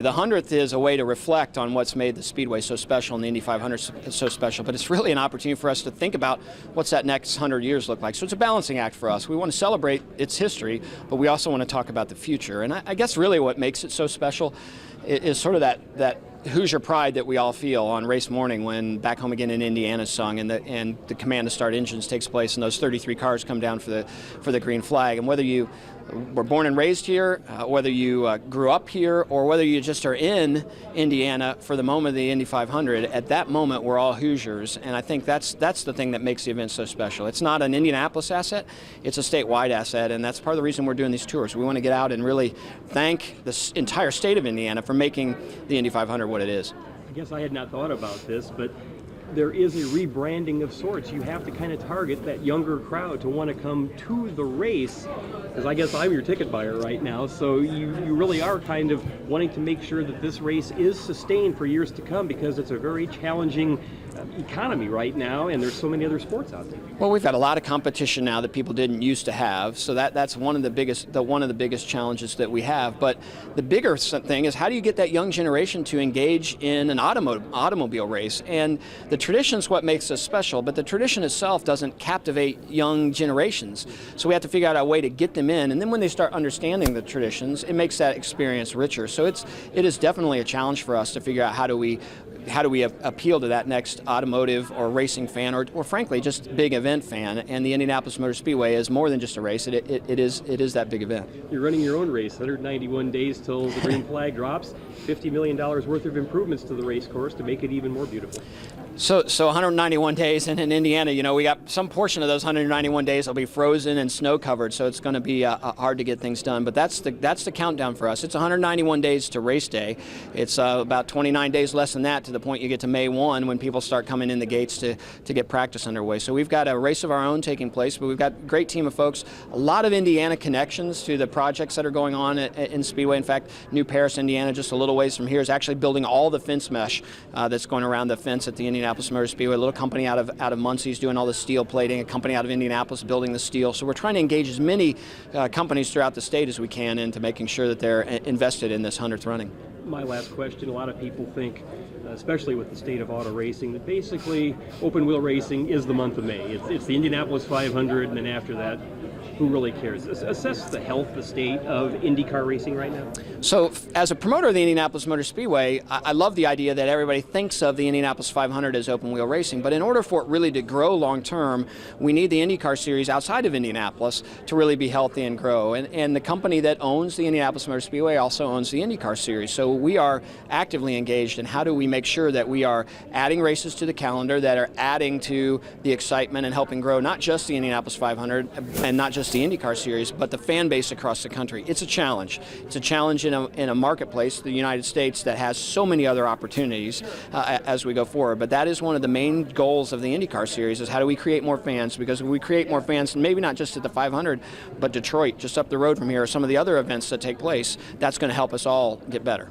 The 100th is a way to reflect on what's made the Speedway so special and the Indy 500 so special, but it's really an opportunity for us to think about what's that next 100 years look like. So it's a balancing act for us. We want to celebrate its history, but we also want to talk about the future. And I guess really what makes it so special is sort of that Hoosier pride that we all feel on race morning when Back Home Again in Indiana is sung and the command to start engines takes place and those 33 cars come down for the green flag. And whether you were born and raised here, whether you grew up here, or whether you just are in Indiana for the moment of the Indy 500, at that moment we're all Hoosiers, and I think that's the thing that makes the event so special. It's not an Indianapolis asset, it's a statewide asset, and that's part of the reason we're doing these tours. We want to get out and really thank the entire state of Indiana for making the Indy 500 what it is. I guess I had not thought about this, but there is a rebranding of sorts. You have to kind of target that younger crowd to want to come to the race, because I guess I'm your ticket buyer right now, so you really are kind of wanting to make sure that this race is sustained for years to come, because it's a very challenging economy right now, and there's so many other sports out there. Well, we've got a lot of competition now that people didn't used to have, so that's one of the biggest challenges that we have. But the bigger thing is, how do you get that young generation to engage in an automobile race? And the tradition is what makes us special, but the tradition itself doesn't captivate young generations. So we have to figure out a way to get them in, and then when they start understanding the traditions, it makes that experience richer. So it is definitely a challenge for us to figure out how do we appeal to that next automotive or racing fan, or frankly just big event fan. And the Indianapolis Motor Speedway is more than just a race. It is that big event. You're running your own race, 191 days till the green flag drops, $50 million worth of improvements to the race course to make it even more beautiful. So 191 days, and in Indiana, we got some portion of those 191 days will be frozen and snow covered, so it's going to be hard to get things done. But that's the countdown for us. It's 191 days to race day. It's about 29 days less than that to the point you get to May 1 when people start coming in the gates to get practice underway. So we've got a race of our own taking place, but we've got a great team of folks, a lot of Indiana connections to the projects that are going on in Speedway. In fact, New Paris, Indiana, just a little ways from here, is actually building all the fence mesh that's going around the fence at the Indianapolis Motor Speedway. A little company out of Muncie's doing all the steel plating, a company out of Indianapolis building the steel. So we're trying to engage as many companies throughout the state as we can into making sure that they're invested in this 100th running. My last question, a lot of people think, especially with the state of auto racing, that basically open wheel racing is the month of May. It's the Indianapolis 500, and then after that, who really cares? Assess the health, the state of IndyCar racing right now. So as a promoter of the Indianapolis Motor Speedway, I love the idea that everybody thinks of the Indianapolis 500 as open wheel racing, but in order for it really to grow long term, we need the IndyCar series outside of Indianapolis to really be healthy and grow. And the company that owns the Indianapolis Motor Speedway also owns the IndyCar series. So we are actively engaged in how do we make sure that we are adding races to the calendar that are adding to the excitement and helping grow not just the Indianapolis 500 and not just the IndyCar series, but the fan base across the country. It's a challenge. It's a challenge in a marketplace, the United States, that has so many other opportunities as we go forward. But that is one of the main goals of the IndyCar series, is how do we create more fans? Because if we create more fans, maybe not just at the 500, but Detroit, just up the road from here, or some of the other events that take place, that's going to help us all get better.